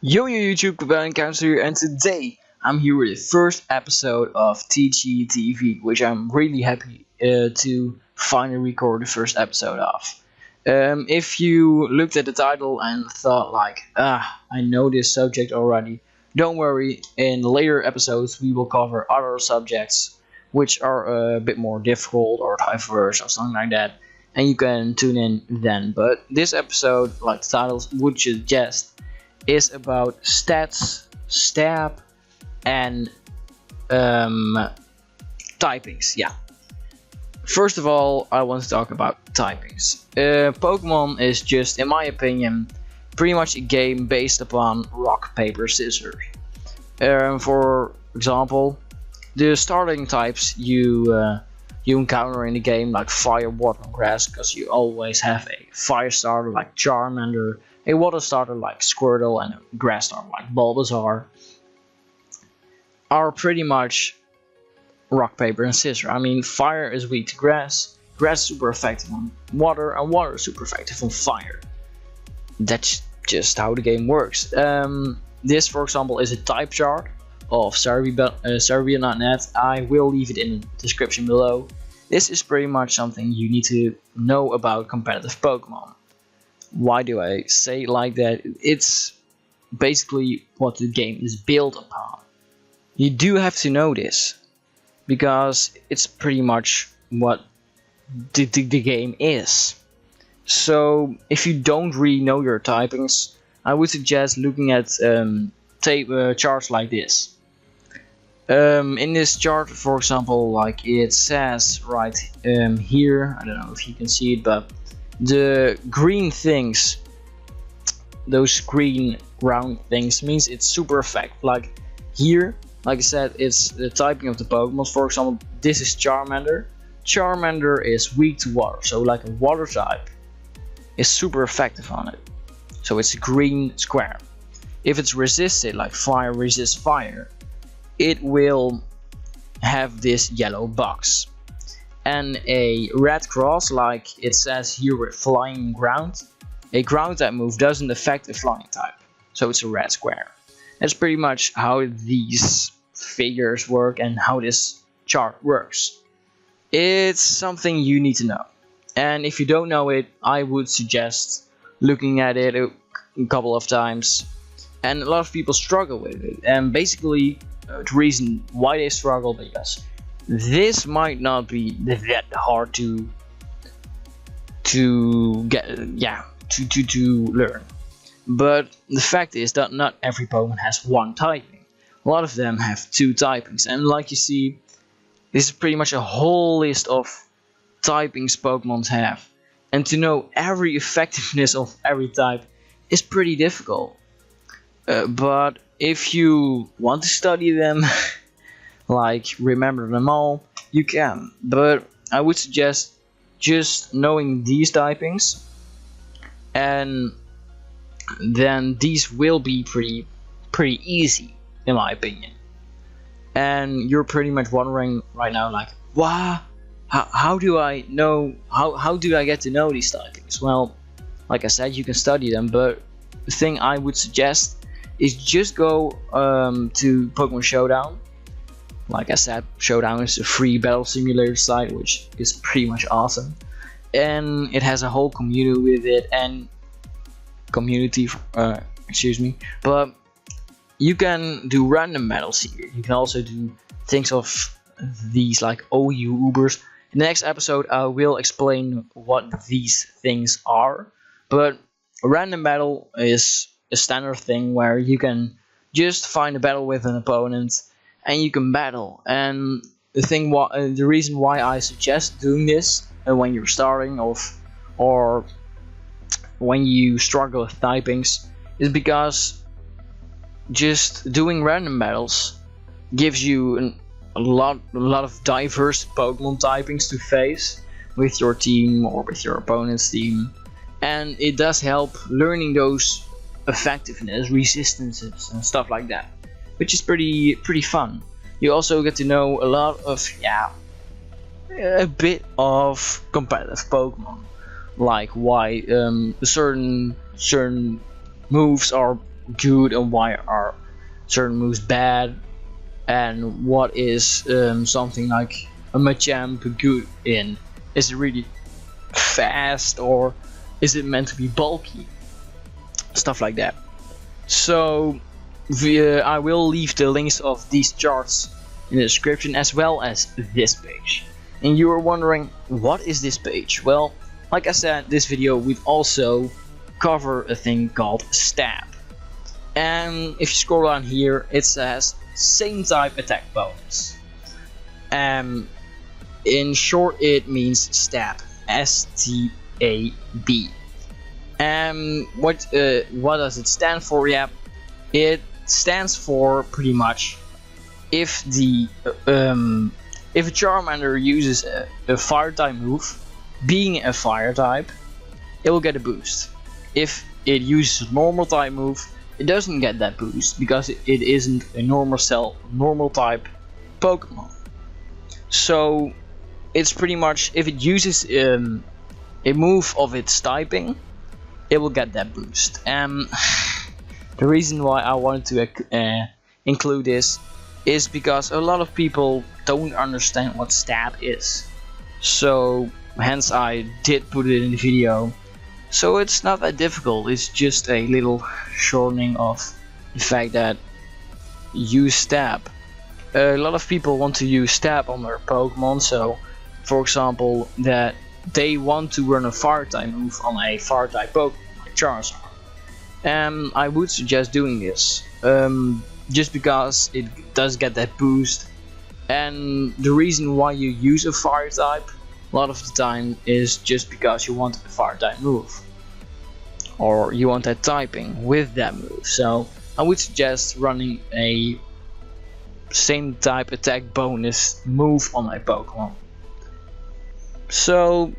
Yo YouTube, Cobalion Council here, and today I'm here with the first episode of Teachy TV, which I'm really happy to finally record the first episode of. If you looked at the title and thought like, I know this subject already, don't worry, in later episodes we will cover other subjects which are a bit more difficult or diverse or something like that, and you can tune in then. But this episode, like the title would suggest, is about stats, stab, and typings. Yeah. First of all, I want to talk about typings. Pokemon is just, in my opinion, pretty much a game based upon rock, paper, scissors. For example, the starting types you encounter in the game, like fire, water, and grass, because you always have a fire starter like Charmander, a water starter like Squirtle, and a grass starter like Bulbasaur, are pretty much rock, paper, and scissors. I mean, fire is weak to grass, grass is super effective on water, and water is super effective on fire. That's just how the game works. This, for example, is a type chart of Serbia.net. I will leave it in the description below. This is pretty much something you need to know about competitive Pokemon. Why do I say it like that? It's basically what the game is built upon. You do have to know this, because it's pretty much what the game is. So if you don't really know your typings, I would suggest looking at charts like this. In this chart, for example, like it says right here, I don't know if you can see it, but the green things, those green round things, means it's super effective. Like here, like I said, it's the typing of the Pokemon. For example, this is Charmander. Charmander is weak to water, so like a water type is super effective on it. So it's a green square. If it's resisted, like fire resists fire, it will have this yellow box. And a red cross, like it says here with flying ground, a ground type move doesn't affect a flying type, so it's a red square. That's pretty much how these figures work and how this chart works. It's something you need to know, and if you don't know it, I would suggest looking at it a couple of times. And a lot of people struggle with it, and basically the reason why they struggle, because this might not be that hard to get, to learn. But the fact is that not every Pokemon has one typing. A lot of them have two typings, and like you see, this is pretty much a whole list of typings Pokemon have. And to know every effectiveness of every type is pretty difficult. But if you want to study them, like remember them all, you can. But I would suggest just knowing these typings, and then these will be pretty easy, in my opinion. And you're pretty much wondering right now, like, wow, how do I know, how do I get to know these typings? Well, like I said, you can study them, but the thing I would suggest is just go to Pokemon Showdown. Like I said, Showdown is a free battle simulator site, which is pretty much awesome, and it has a whole community with it, and but you can do random battles here. You can also do things of these like OU Ubers. In the next episode I will explain what these things are, but a random battle is a standard thing where you can just find a battle with an opponent and you can battle. And the reason why I suggest doing this when you're starting off, or when you struggle with typings, is because just doing random battles gives you a lot of diverse Pokemon typings to face with your team or with your opponent's team, and it does help learning those effectiveness, resistances, and stuff like that, which is pretty fun. You also get to know a lot of a bit of competitive Pokemon, like why certain moves are good and why are certain moves bad, and what is something like a Machamp good in. Is it really fast, or is it meant to be bulky? Stuff like that. So I will leave the links of these charts in the description, as well as this page. And you are wondering, what is this page? Well, like I said, this video would also cover a thing called stab. And if you scroll down here, it says same type attack bonus. In short, it means stab. S-T-A-B. What does it stand for? Yeah, it stands for pretty much if a Charmander uses a fire type move, being a fire type, it will get a boost. If it uses a normal type move, it doesn't get that boost because it isn't a normal type Pokemon. So it's pretty much if it uses a move of its typing, it will get that boost. The reason why I wanted to include this is because a lot of people don't understand what stab is. So hence I did put it in the video. So it's not that difficult, it's just a little shortening of the fact that use stab. A lot of people want to use stab on their Pokemon, so for example that they want to run a fire type move on a fire type Pokemon like Charizard. I would suggest doing this, just because it does get that boost, and the reason why you use a fire type a lot of the time is just because you want a fire type move, or you want that typing with that move. So I would suggest running a same type attack bonus move on my Pokemon. So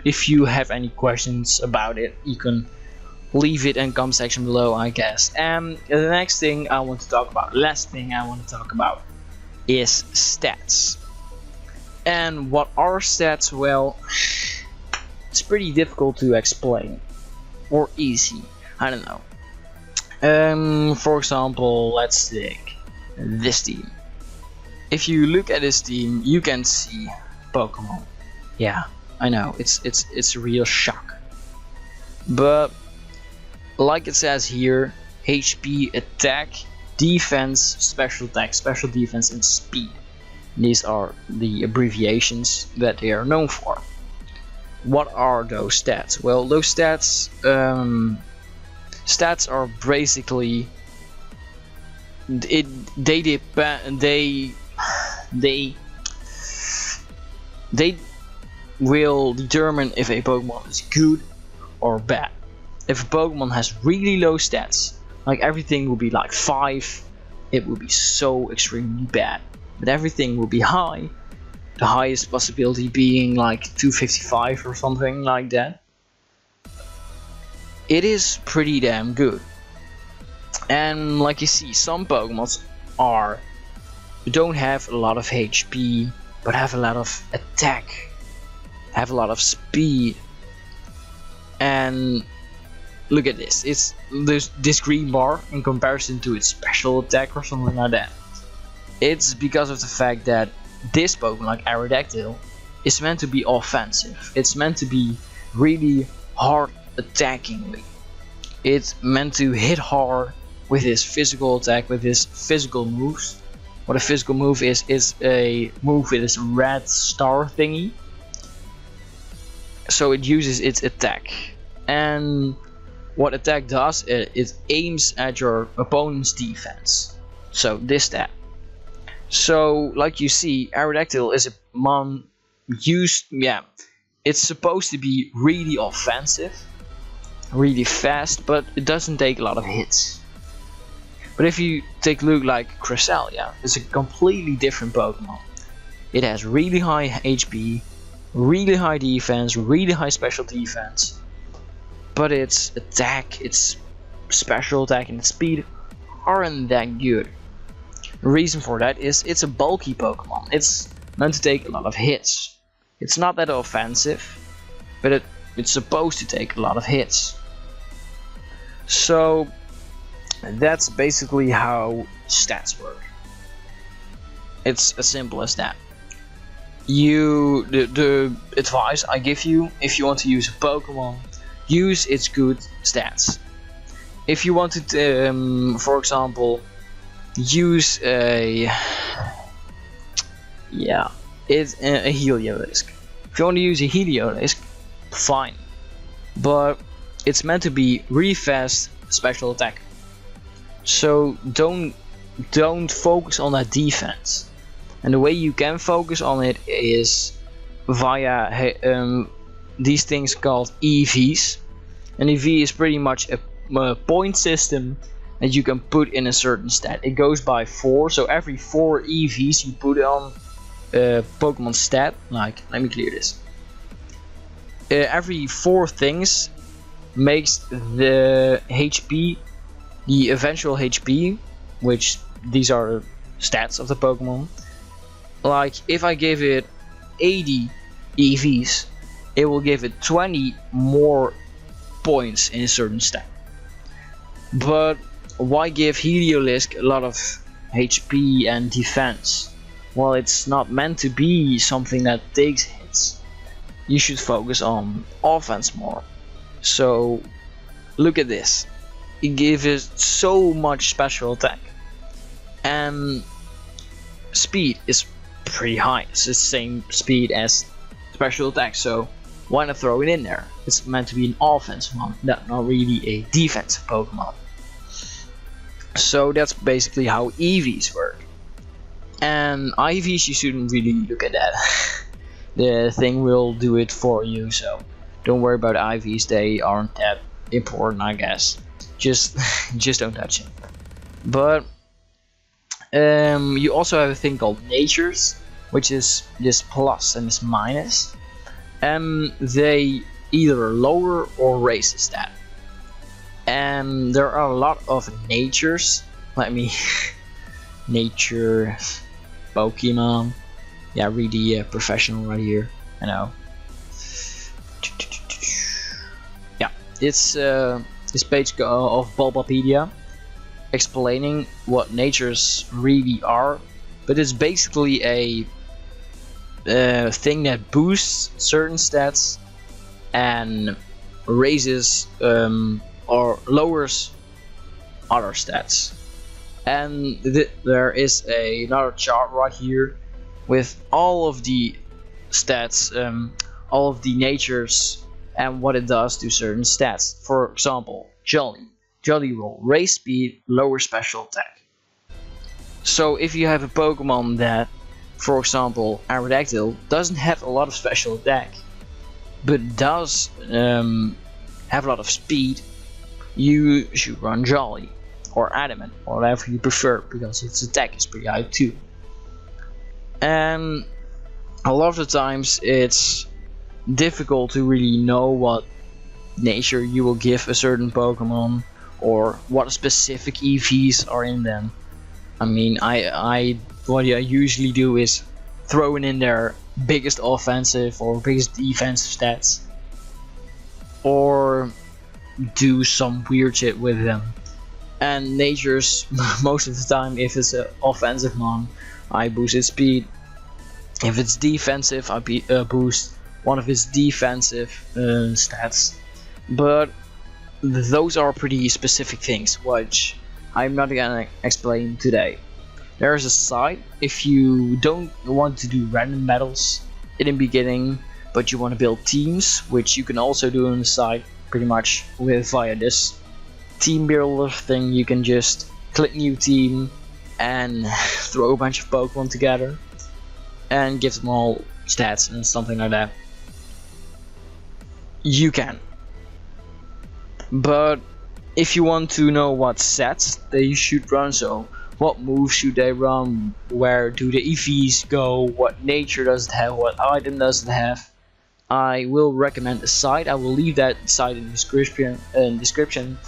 if you have any questions about it, you can leave it in the comment section below, I guess. And the next thing I want to talk about, last thing I want to talk about, is stats. And what are stats? Well, it's pretty difficult to explain, or easy, I don't know. For example, let's take this team. If you look at this team, you can see Pokemon. Yeah, I know, it's a real shock. But like it says here, HP, attack, defense, special attack, special defense, and speed. These are the abbreviations that they are known for. What are those stats? Well, those stats are basically they will determine if a Pokemon is good or bad. If a Pokemon has really low stats, like everything will be like 5, it will be so extremely bad. But everything will be high, the highest possibility being like 255 or something like that. It is pretty damn good. And like you see, some Pokemon don't have a lot of HP, but have a lot of attack, have a lot of speed. And look at this, there's this green bar in comparison to its special attack or something like that. It's because of the fact that this Pokemon, like Aerodactyl, is meant to be offensive. It's meant to be really hard attackingly. It's meant to hit hard with his physical attack, with his physical moves. What a physical move is a move with this red star thingy. So it uses its attack. And what attack does, it aims at your opponent's defense. So this stat. So like you see, Aerodactyl is a mon used, yeah, it's supposed to be really offensive, really fast, but it doesn't take a lot of hits. But if you take a look like Cresselia, it's a completely different Pokemon. It has really high HP, really high defense, really high special defense, but its attack, its special attack and its speed aren't that good. The reason for that is it's a bulky Pokemon. It's meant to take a lot of hits. It's not that offensive, but it's supposed to take a lot of hits. So that's basically how stats work. It's as simple as that. The advice I give you, if you want to use a Pokemon, use its good stats. If you want to, for example, use a Heliolisk. If you want to use a Heliolisk, fine, but it's meant to be really fast special attack. So don't focus on that defense. And the way you can focus on it is via these things called EVs. An EV is pretty much a point system that you can put in a certain stat. It goes by 4, so every 4 EVs you put on a Pokemon stat. Like, let me clear this. Every 4 things makes the HP, the eventual HP, which these are stats of the Pokemon. Like, if I give it 80 EVs, it will give it 20 more points in a certain stat. But why give Heliolisk a lot of HP and defense? Well, it's not meant to be something that takes hits. You should focus on offense more. So look at this. It gives it so much special attack, and speed is pretty high. It's the same speed as special attack, so why not throw it in there? It's meant to be an offensive one, not really a defensive Pokemon. So that's basically how EVs work. And IVs, you shouldn't really look at that. The thing will do it for you, so don't worry about IVs. They aren't that important, I guess. Just don't touch it. But you also have a thing called natures, which is this plus and this minus, and they either lower or raise the stat. And there are a lot of natures. Let me nature Pokemon. Yeah, really professional right here. I know. Yeah, it's this page of Bulbapedia explaining what natures really are, but it's basically a thing that boosts certain stats and raises or lowers other stats. And there is another chart right here with all of the stats, all of the natures, and what it does to certain stats. For example, Jolly will raise speed, lower special attack. So if you have a Pokemon that, for example, Aerodactyl, doesn't have a lot of special attack, but does have a lot of speed, you should run Jolly or Adamant or whatever you prefer, because its attack is pretty high too. And a lot of the times it's difficult to really know what nature you will give a certain Pokemon or what specific EVs are in them. I mean, what I usually do is throw in their biggest offensive or biggest defensive stats, or do some weird shit with them. And natures, most of the time, if it's an offensive one, I boost its speed. If it's defensive, I boost one of its defensive stats. But those are pretty specific things, which I'm not gonna explain today. There's a site if you don't want to do random battles in the beginning, but you want to build teams, which you can also do on the site pretty much via this team builder thing. You can just click new team and throw a bunch of Pokemon together and give them all stats and something like that. You can. But if you want to know what sets they should run, so what moves should they run, where do the EVs go, what nature does it have, what item does it have, I will recommend a site. I will leave that site in the description,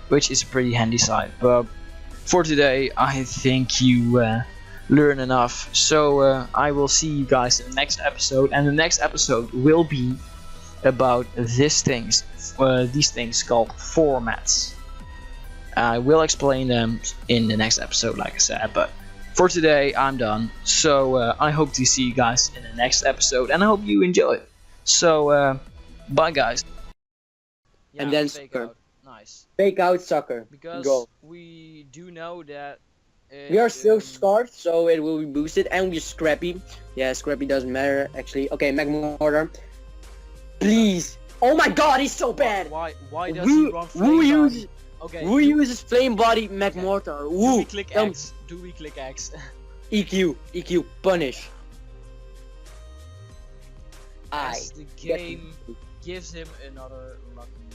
which is a pretty handy site. But for today, I think you learn enough. So I will see you guys in the next episode, and the next episode will be about these things called formats. I will explain them in the next episode, like I said, but for today I'm done. So I hope to see you guys in the next episode, and I hope you enjoy it. So bye guys. Yeah, and then fake soccer. out. Nice. Fake out soccer. Because Go. we do know that We are still scarred, so it will be boosted, and we're scrappy. Yeah, scrappy doesn't matter actually. Okay, Magmortar. Please. Oh my God, he's so bad. Why does he run flame body? Okay. Who uses flame body Magmortar? Do Who? we click X? Do we click X? EQ, punish. As the game gives him another lucky